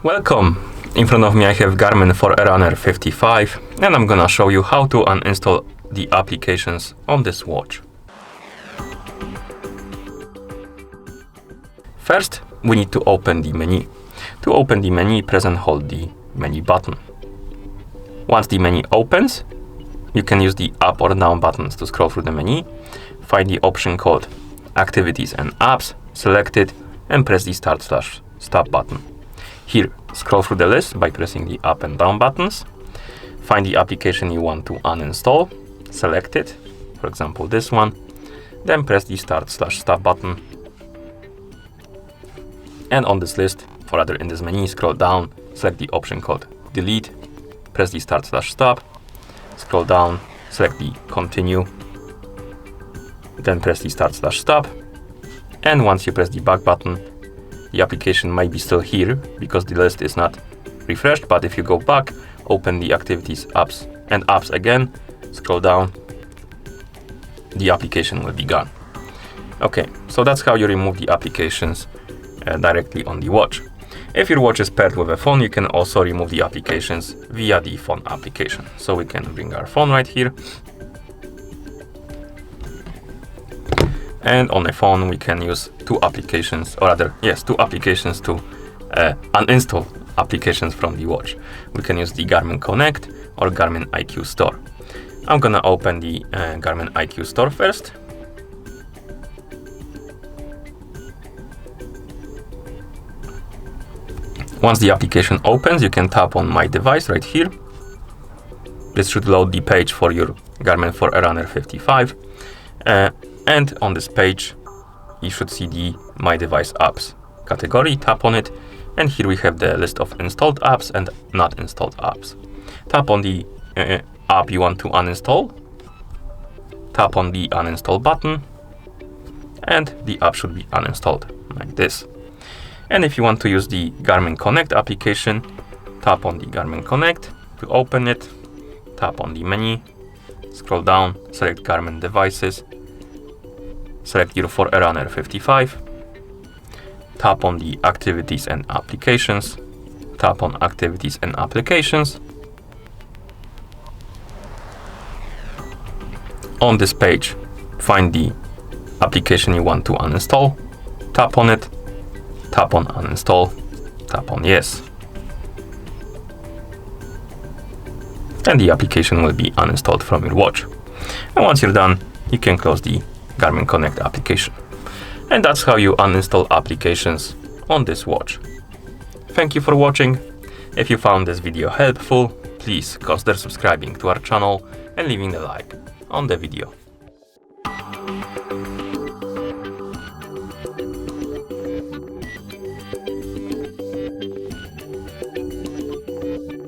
Welcome! In front of me I have GARMIN Forerunner 55 and I'm gonna show you how to uninstall the applications on this watch. First, we need to open the menu. To open the menu, press and hold the menu button. Once the menu opens, you can use the up or down buttons to scroll through the menu. Find the option called Activities and Apps, select it and press the Start/Stop button. Here, scroll through the list by pressing the up and down buttons. Find the application you want to uninstall, select it, for example this one, then press the Start/Stop button. And on this list, or rather in this menu, scroll down, select the option called Delete, press the Start/Stop, scroll down, select the Continue, then press the Start/Stop, and once you press the back button, the application might be still here because the list is not refreshed, but if you go back, open the Activities, Apps and Apps again, scroll down, the application will be gone. Okay, so that's how you remove the applications directly on the watch. If your watch is paired with a phone, you can also remove the applications via the phone application. So we can bring our phone right here. And on the phone, we can use two applications to uninstall applications from the watch. We can use the GARMIN Connect or GARMIN IQ Store. I'm gonna open the GARMIN IQ Store first. Once the application opens, you can tap on My Device right here. This should load the page for your GARMIN Forerunner 55. And on this page, you should see the My Device Apps category. Tap on it, and here we have the list of installed apps and not installed apps. Tap on the app you want to uninstall. Tap on the Uninstall button, and the app should be uninstalled like this. And if you want to use the GARMIN Connect application, tap on the GARMIN Connect to open it. Tap on the menu, scroll down, select GARMIN Devices, select your Forerunner 55, tap on the Activities and Applications, tap on Activities and Applications. On this page, find the application you want to uninstall, tap on it, tap on Uninstall, tap on Yes. And the application will be uninstalled from your watch. And once you're done, you can close the GARMIN Connect application. And that's how you uninstall applications on this watch. Thank you for watching. If you found this video helpful, please consider subscribing to our channel and leaving a like on the video.